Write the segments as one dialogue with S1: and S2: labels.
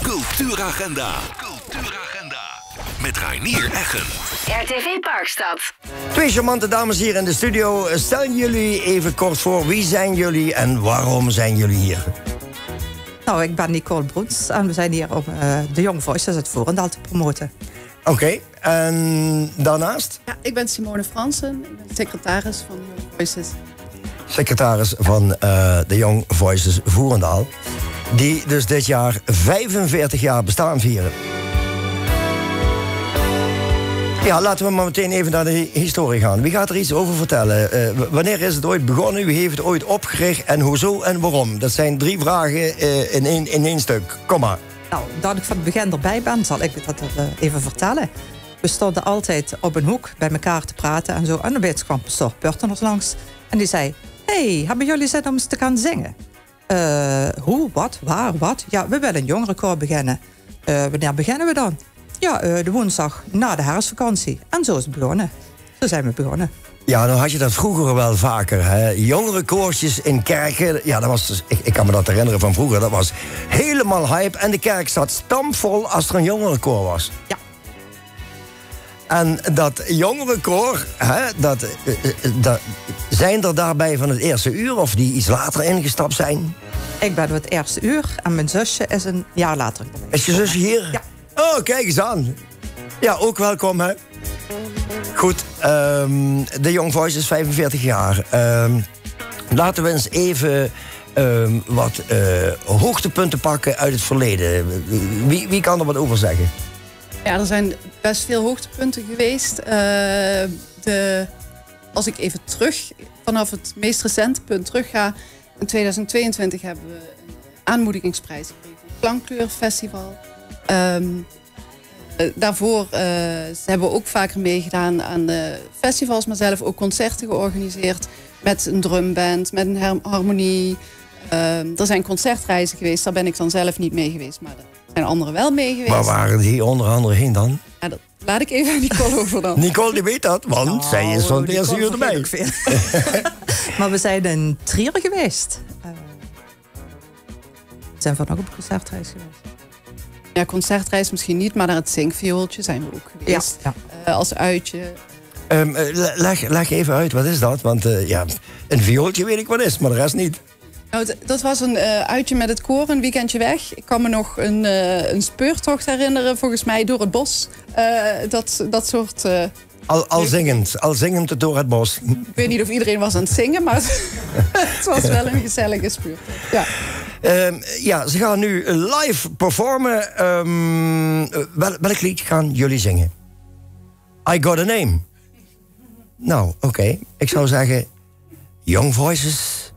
S1: Cultuuragenda. Met Reinier Eggen.
S2: RTV Parkstad.
S3: 2 charmante dames hier in de studio. Stel jullie even kort voor. Wie zijn jullie en waarom zijn jullie hier?
S4: Nou, ik ben Nicole Broens en we zijn hier om de Young Voices uit Voerendaal te promoten.
S3: Oké, en daarnaast?
S5: Ja, ik ben Simone Fransen, ik ben secretaris van de Young Voices.
S3: Secretaris van de Young Voices Voerendaal. Die dus dit jaar 45 jaar bestaan vieren. Ja, laten we maar meteen even naar de historie gaan. Wie gaat er iets over vertellen? Wanneer is het ooit begonnen? Wie heeft het ooit opgericht? En hoezo en waarom? Dat zijn 3 vragen in één stuk. Kom maar.
S4: Nou, dat ik van het begin erbij ben, zal ik dat even vertellen. We stonden altijd op een hoek bij elkaar te praten en zo. En dan kwam pastoor Purteners langs. En die zei, hey, hebben jullie zin om eens te gaan zingen? Hoe, wat, waar, wat? Ja, we willen een jongerenkoor beginnen. Wanneer beginnen we dan? Ja, de woensdag na de herfstvakantie. En zo is het begonnen. Zo zijn we begonnen.
S3: Ja, nou had je dat vroeger wel vaker. Hè? Jongerenkoortjes in kerken. Ja, dat was dus, ik kan me dat herinneren van vroeger. Dat was helemaal hype. En de kerk zat stampvol als er een jongerenkoor was.
S4: Ja.
S3: En dat jongerenkoor, zijn er daarbij van het eerste uur of die iets later ingestapt zijn?
S4: Ik ben het eerste uur en mijn zusje is een jaar later.
S3: Is je zusje hier?
S4: Ja.
S3: Oh, kijk eens aan. Ja, ook welkom, hè. Goed, de Young Voices 45 jaar. Laten we eens even wat hoogtepunten pakken uit het verleden. Wie kan er wat over zeggen?
S5: Ja, er zijn best veel hoogtepunten geweest. Als ik even vanaf het meest recente punt terug ga. In 2022 hebben we een aanmoedigingsprijs gekregen. Het Klankkleurfestival. Daarvoor hebben we ook vaker meegedaan aan de festivals, maar zelf ook concerten georganiseerd. Met een drumband, met een harmonie. Er zijn concertreizen geweest, daar ben ik dan zelf niet mee geweest. Maar er zijn anderen wel mee geweest.
S3: Waar waren die onder andere heen dan?
S5: Ja, dat laat ik even aan Nicole over dan.
S3: Nicole die weet dat, want zij is van het eerste uur erbij.
S4: Maar we zijn in Trier geweest. We zijn van ook op concertreis geweest.
S5: Ja, concertreis misschien niet, maar naar het zingviooltje zijn we ook geweest.
S4: Ja.
S5: Als uitje.
S3: Leg even uit, wat is dat? Want een viooltje weet ik wat is, maar de rest niet.
S5: Nou, dat was een uitje met het koor, een weekendje weg. Ik kan me nog een speurtocht herinneren, volgens mij, door het bos. Dat soort...
S3: Al zingend door het bos.
S5: Ik weet niet of iedereen was aan het zingen, maar het was wel een gezellige speurtocht. Ja.
S3: Ze gaan nu live performen. Welk lied gaan jullie zingen? I Got a Name. Nou, oké. Ik zou zeggen, Young Voices,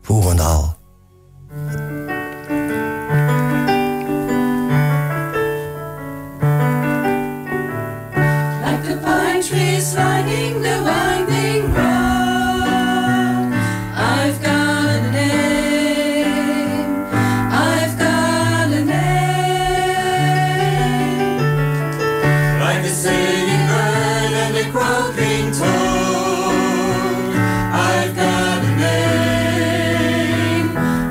S3: Voerendaal.
S6: Like the pine trees lining the winding road, I've got a name, I've got a name. Like the singing bird and the croaking toad, I've got a name,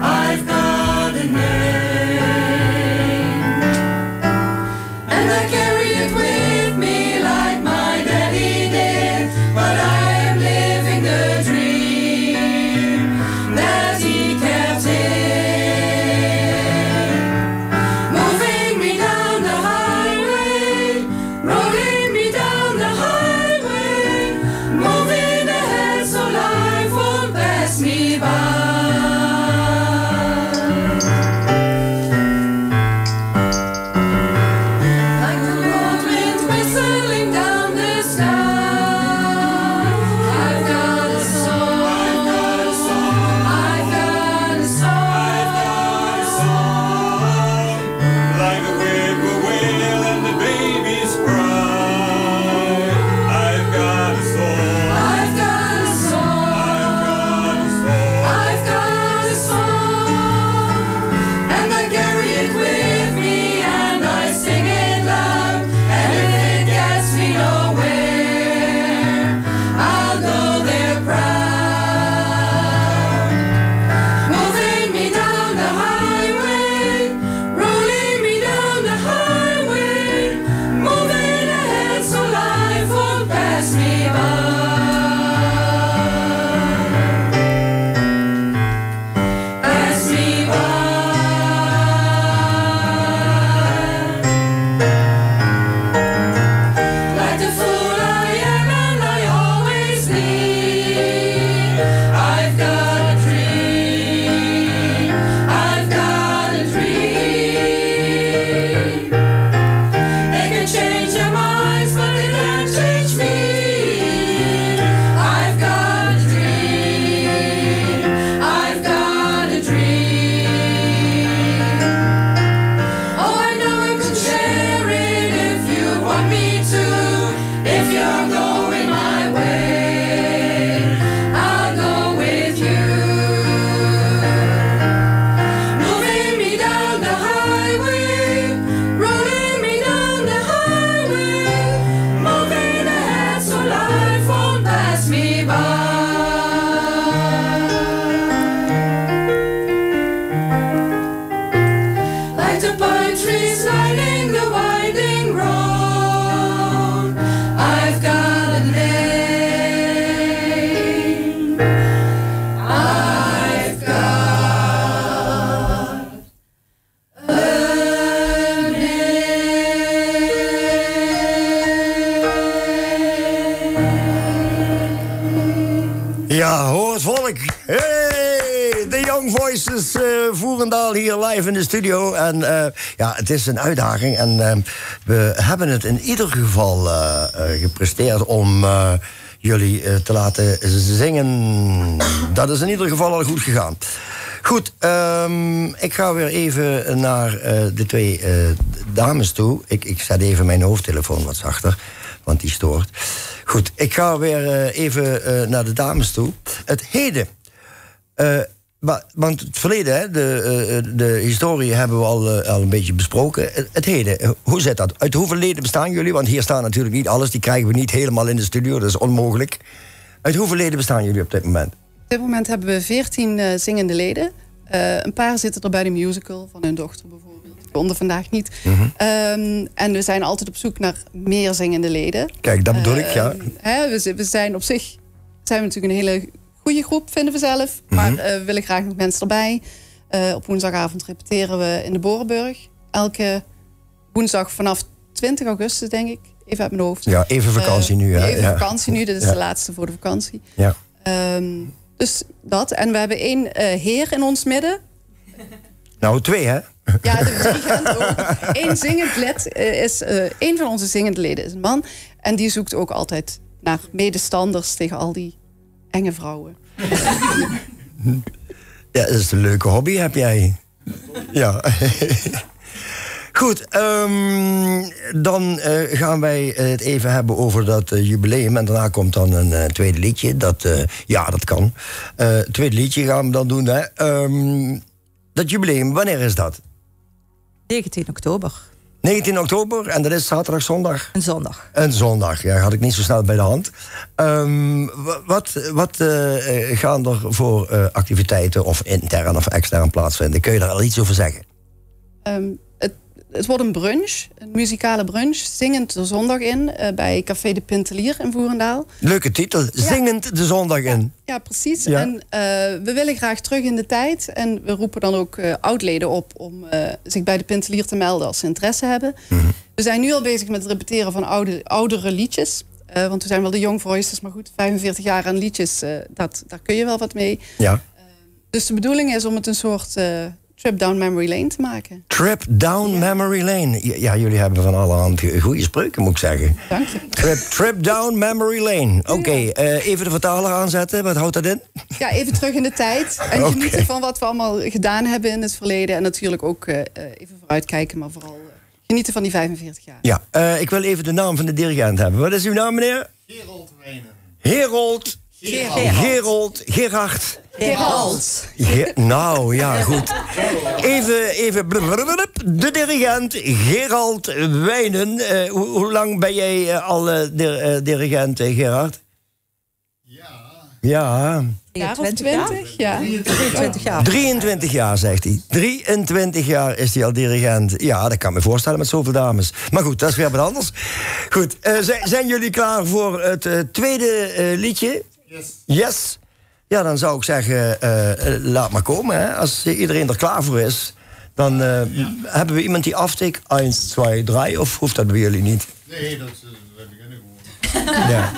S6: I've got
S3: Ja, hoor het volk. Hey, de Young Voices Voerendaal hier live in de studio. En ja, het is een uitdaging. En we hebben het in ieder geval gepresteerd om jullie te laten zingen. Dat is in ieder geval al goed gegaan. Goed, ik ga weer even naar de twee dames toe. Ik zet even mijn hoofdtelefoon wat zachter, want die stoort. Goed, ik ga weer even naar de dames toe. Het heden. Want het verleden, hè, de historie hebben we al een beetje besproken. Het heden, hoe zit dat? Uit hoeveel leden bestaan jullie? Want hier staan natuurlijk niet alles. Die krijgen we niet helemaal in de studio, dat is onmogelijk. Uit hoeveel leden bestaan jullie op dit moment?
S5: Op dit moment hebben we 14 zingende leden. Een paar zitten er bij de musical van hun dochter bijvoorbeeld. Die konden vandaag niet. En we zijn altijd op zoek naar meer zingende leden.
S3: Kijk, dat bedoel ik, ja.
S5: We zijn op zich natuurlijk een hele goede groep, vinden we zelf. Maar we willen graag nog mensen erbij. Op woensdagavond repeteren we in de Borenburg. Elke woensdag vanaf 20 augustus, denk ik. Even uit mijn hoofd.
S3: Ja, even vakantie nu. Hè?
S5: Even vakantie nu, dit is de laatste voor de vakantie.
S3: Ja.
S5: Dus dat. En we hebben 1 heer in ons midden.
S3: Nou, 2, hè?
S5: Ja, de dirigent ook. 1 zingend lid is... 1 van onze zingende leden is een man. En die zoekt ook altijd naar medestanders tegen al die enge vrouwen.
S3: Ja, dat is een leuke hobby, heb jij. Ja. Goed, dan gaan wij het even hebben over dat jubileum. En daarna komt dan een tweede liedje. Dat kan. Het tweede liedje gaan we dan doen. Hè. Dat jubileum, wanneer is dat?
S4: 19 oktober.
S3: 19 oktober, en dat is zaterdag, zondag?
S4: Een zondag.
S3: Een zondag, ja, had ik niet zo snel bij de hand. Wat gaan er voor activiteiten of intern of extern plaatsvinden? Kun je daar al iets over zeggen?
S5: Het wordt een brunch, een muzikale brunch, zingend de zondag in, bij Café de Pintelier in Voerendaal.
S3: Leuke titel, zingend de zondag in.
S5: Ja, precies.
S3: Ja.
S5: En we willen graag terug in de tijd. En we roepen dan ook oudleden op om zich bij de Pintelier te melden als ze interesse hebben. We zijn nu al bezig met het repeteren van oudere liedjes. Want we zijn wel de Young Voices, maar goed, 45 jaar aan liedjes, daar kun je wel wat mee.
S3: Ja.
S5: Dus de bedoeling is om het een soort trip down memory lane te maken.
S3: Trip down memory lane. Ja, jullie hebben van allerhand goede spreuken, moet ik zeggen.
S5: Dank je.
S3: Trip down memory lane. Oké, even de vertaler aanzetten. Wat houdt dat in?
S5: Ja, even terug in de tijd. En genieten van wat we allemaal gedaan hebben in het verleden. En natuurlijk ook even vooruitkijken, maar vooral genieten van die 45 jaar.
S3: Ja, ik wil even de naam van de dirigent hebben. Wat is uw naam, meneer?
S7: Gerold Wijnen.
S3: Gerard.
S4: Gerald.
S3: Ja, goed. Even de dirigent Gerald Wijnen. Hoe lang ben jij al dirigent, Gerard? Ja.
S5: 23 jaar?
S4: 23 jaar.
S3: 23 jaar, zegt hij. 23 jaar is hij al dirigent. Ja, dat kan me voorstellen met zoveel dames. Maar goed, dat is weer wat anders. Goed, zijn jullie klaar voor het tweede liedje? Yes. Ja, dan zou ik zeggen, laat maar komen. Hè. Als iedereen er klaar voor is, dan hebben we iemand die aftikt. 1, 2, 3, of hoeft dat bij jullie niet?
S7: Nee, dat we beginnen gewoon.
S3: Ja.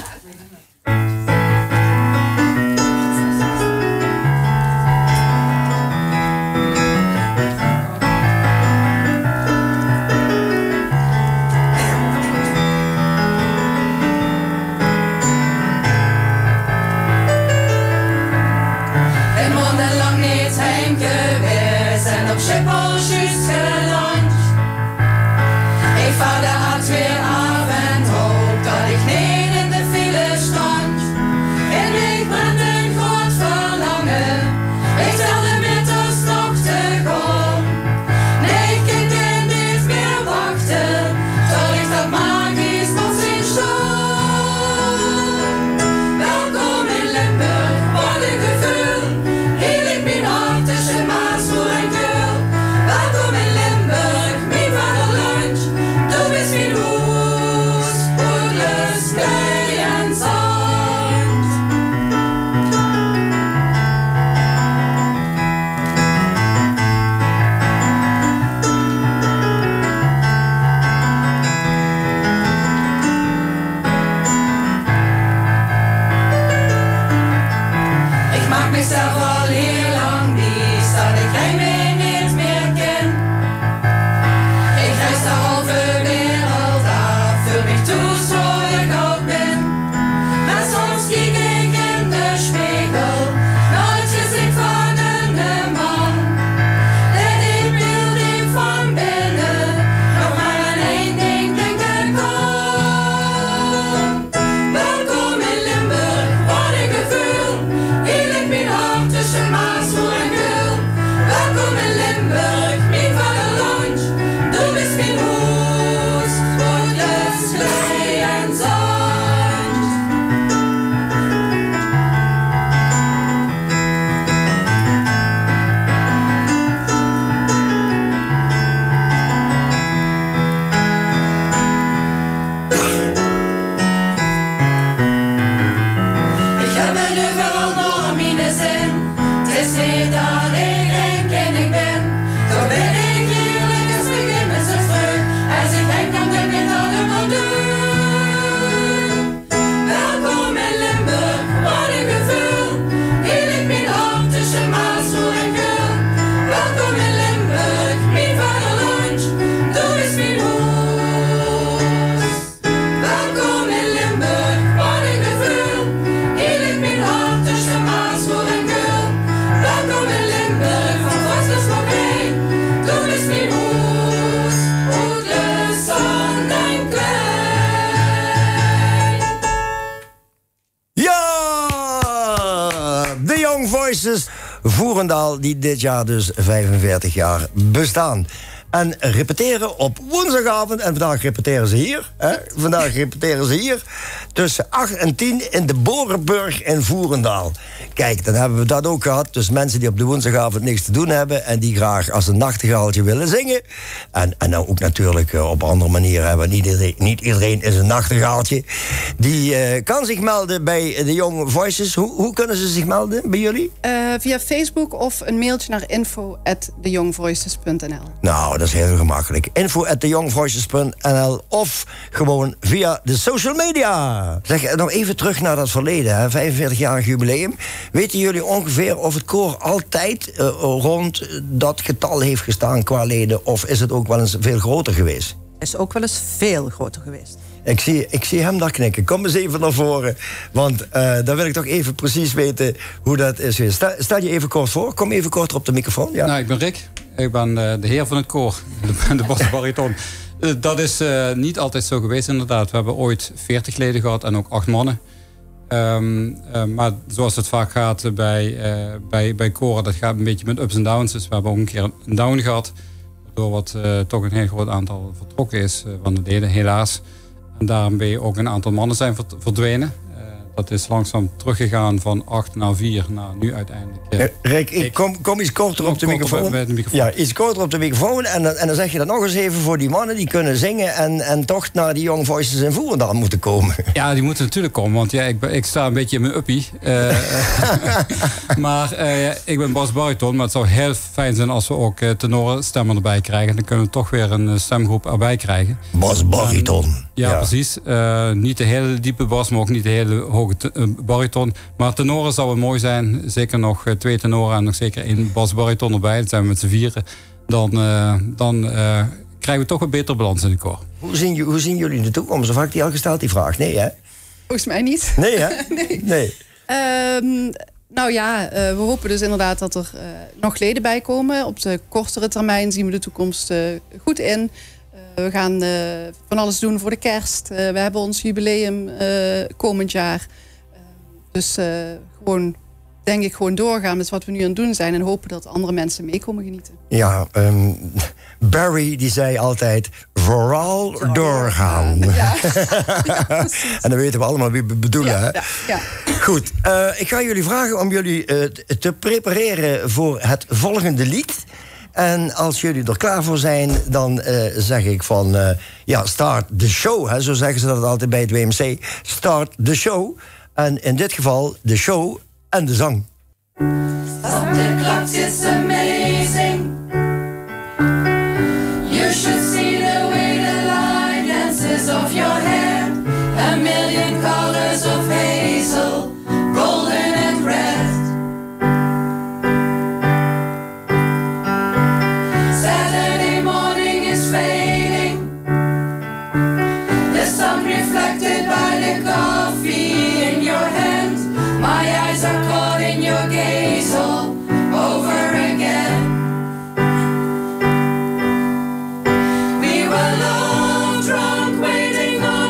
S6: Op Schiphol juist geland. Ik vaar de A2 af en hoop dat ik niet in de file
S3: Voices Voerendaal, die dit jaar dus 45 jaar bestaan. En repeteren op woensdagavond. En vandaag repeteren ze hier. Hè? Vandaag repeteren ze hier. Tussen 8 en 10 in de Borenburg in Voerendaal. Kijk, dan hebben we dat ook gehad. Dus mensen die op de woensdagavond niks te doen hebben. En die graag als een nachtegaaltje willen zingen. En dan ook natuurlijk op andere manieren hebben. Niet iedereen is een nachtegaaltje. Die kan zich melden bij de Young Voices. Hoe kunnen ze zich melden bij jullie?
S5: Via Facebook of een mailtje naar info@theyoungvoices.nl.
S3: Nou, dat is heel gemakkelijk. info@theyoungvoices.nl of gewoon via de social media. Zeg, nog even terug naar dat verleden, hè? 45-jarig jubileum. Weten jullie ongeveer of het koor altijd rond dat getal heeft gestaan qua leden? Of is het ook wel eens veel groter geweest?
S4: Het is ook wel eens veel groter geweest.
S3: Ik zie hem daar knikken. Kom eens even naar voren. Want dan wil ik toch even precies weten hoe dat is geweest. Stel je even kort voor. Kom even kort op de microfoon. Ja.
S8: Nou, ik ben Rick. Ik ben de heer van het koor. De basbariton. Dat is niet altijd zo geweest inderdaad. We hebben ooit 40 leden gehad en ook 8 mannen. Maar zoals het vaak gaat bij koren, dat gaat een beetje met ups en downs. Dus we hebben ook een keer een down gehad. Waardoor wat toch een heel groot aantal vertrokken is van de leden, helaas. En daarom ben je ook een aantal mannen zijn verdwenen. Dat is langzaam teruggegaan van 8 naar 4 naar nu uiteindelijk.
S3: Rick, kom iets korter op de microfoon. Ja, iets korter op de microfoon. En dan zeg je dat nog eens even voor die mannen die kunnen zingen en toch naar die Young Voices in Voerendaal moeten komen.
S8: Ja, die moeten natuurlijk komen, want ja, ik sta een beetje in mijn uppie. Maar ik ben basbariton, maar het zou heel fijn zijn als we ook tenorstemmen erbij krijgen. Dan kunnen we toch weer een stemgroep erbij krijgen.
S3: Basbariton.
S8: Ja, precies. Niet de hele diepe bas, maar ook niet de hele hoge bariton. Maar tenoren zou wel mooi zijn. Zeker nog 2 tenoren en nog zeker 1 basbariton erbij. Dat zijn we met z'n 4. Dan krijgen we toch een betere balans in de koor.
S3: Hoe zien jullie de toekomst? Of had ik die al gesteld, die vraag? Nee, hè?
S5: Volgens mij niet.
S3: Nee, hè? Nee.
S5: Nou ja, we hopen dus inderdaad dat er nog leden bij komen. Op de kortere termijn zien we de toekomst goed in. We gaan van alles doen voor de kerst. We hebben ons jubileum komend jaar. Dus denk ik gewoon doorgaan met wat we nu aan het doen zijn. En hopen dat andere mensen mee komen genieten.
S3: Ja, Barry die zei altijd, vooral doorgaan. Ja. En dan weten we allemaal wie we bedoelen. Hè?
S5: Ja.
S3: Goed, ik ga jullie vragen om jullie te prepareren voor het volgende lied. En als jullie er klaar voor zijn, dan zeg ik van... start the show, hè, zo zeggen ze dat altijd bij het WMC. Start the show. En in dit geval de show en de zang.
S6: Stop the clocks, it's amazing. You should see the way the light dances off your hair. A million colors of hazel, golden and red. Saturday morning is fading. The sun reflected by the coffee in your hand. My eyes are caught in your gaze all over again. We were long drunk waiting on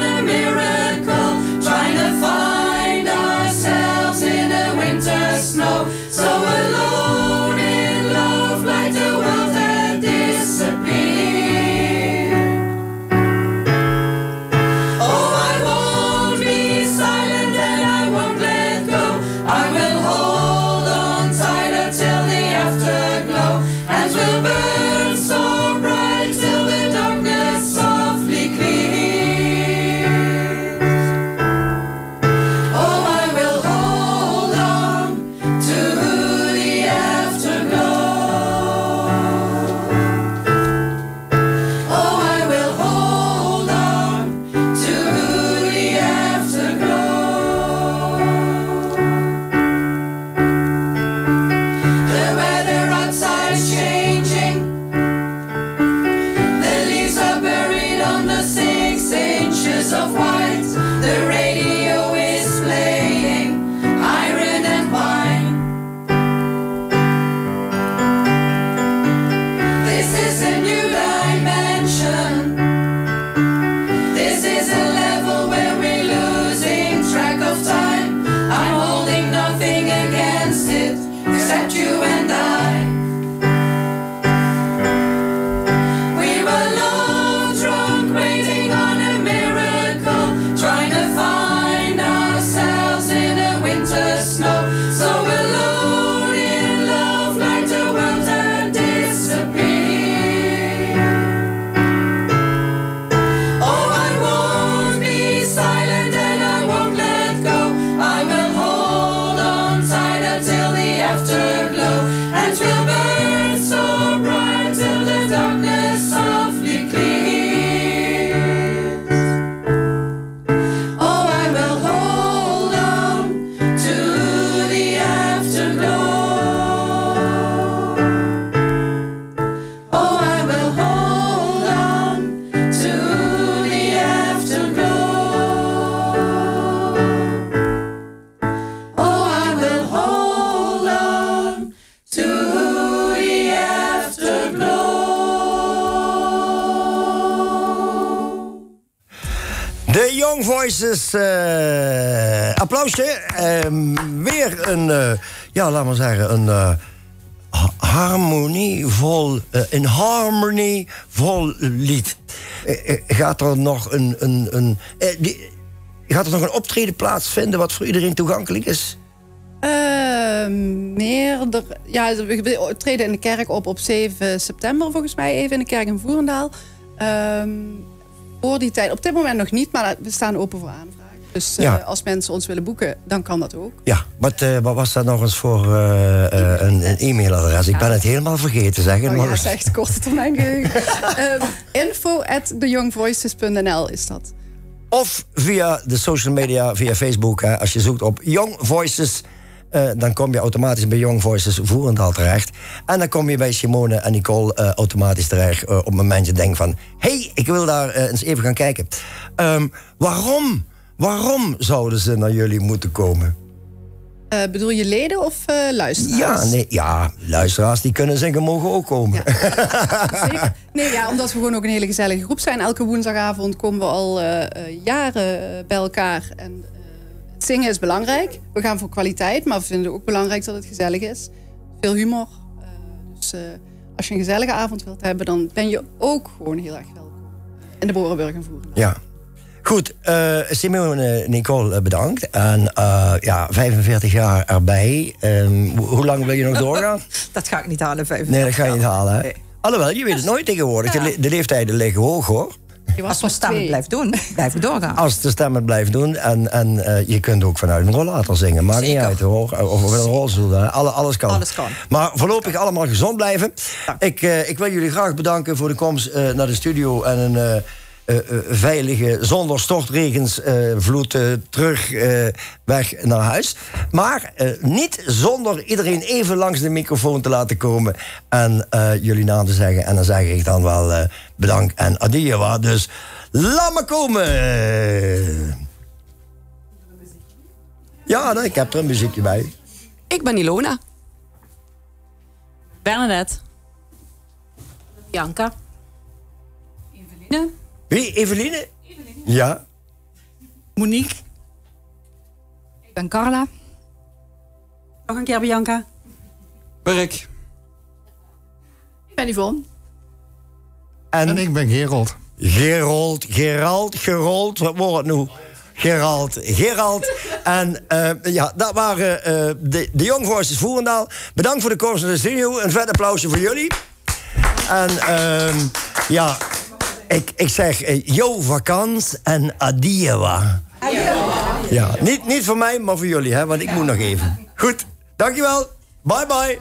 S3: De Young Voices, applausje. Weer een, laat maar zeggen, een harmonievol lied. Gaat er nog een optreden plaatsvinden wat voor iedereen toegankelijk is?
S5: We treden in de kerk op 7 september volgens mij even in de kerk in Voerendaal. Voor die tijd, op dit moment nog niet, maar we staan open voor aanvragen. Dus als mensen ons willen boeken, dan kan dat ook. Ja,
S3: wat was dat nog eens voor een e-mailadres? Ik ben het helemaal vergeten, zeg.
S5: Dat is echt korte termijn geheugen. info@theyoungvoices.nl is dat.
S3: Of via de social media, via Facebook. Als je zoekt op Young Voices, dan kom je automatisch bij Young Voices Voerendaal terecht. En dan kom je bij Simone en Nicole automatisch terecht op het moment je denkt van... hey, ik wil daar eens even gaan kijken. Waarom zouden ze naar jullie moeten komen?
S5: Bedoel je leden of luisteraars?
S3: Luisteraars die kunnen zingen mogen ook komen.
S5: Ja. Zeker. Omdat we gewoon ook een hele gezellige groep zijn. Elke woensdagavond komen we al jaren bij elkaar. En het zingen is belangrijk. We gaan voor kwaliteit, maar we vinden ook belangrijk dat het gezellig is. Veel humor. Dus als je een gezellige avond wilt hebben, dan ben je ook gewoon heel erg welkom. In de Borenburg en Voerendaal.
S3: Ja. Goed, Simone, Nicole, bedankt. En 45 jaar erbij. Hoe lang wil je nog doorgaan?
S4: Dat ga ik niet halen, 45
S3: Nee, dat ga je niet halen. Hè? Nee. Alhoewel, je weet het nooit tegenwoordig. Ja. De leeftijden liggen hoog, hoor.
S4: Als we stemmen blijven doen, blijven we doorgaan.
S3: Als de stemmen blijven doen. En je kunt ook vanuit een rollator zingen. Maakt niet uit, hoor. Of een rolstoel. Hè. Alles kan.
S4: Alles kan.
S3: Maar voorlopig allemaal gezond blijven. Ja. Ik wil jullie graag bedanken voor de komst naar de studio. En een veilige, zonder stortregens, vloed terug weg naar huis. Maar niet zonder iedereen even langs de microfoon te laten komen en jullie naam te zeggen. En dan zeg ik dan wel bedankt en adieu. Dus laat me komen. Ja, ik heb er een muziekje bij.
S9: Ik ben Ilona. Bernadette. Bianca. Eveline.
S3: Wie? Eveline? Ja.
S9: Monique. Ik ben Carla. Nog een keer Bianca.
S8: Berk.
S5: Ik ben Yvonne.
S7: En ik ben Gerald.
S3: Gerald, wat wordt het nu? Gerald. En dat waren de Young Voices Voerendaal. Bedankt voor de komst naar de studio. Een vet applausje voor jullie. En ik zeg yo vakans en adiewa. Ja, niet voor mij, maar voor jullie, hè, want ik moet nog even. Goed, dankjewel. Bye bye.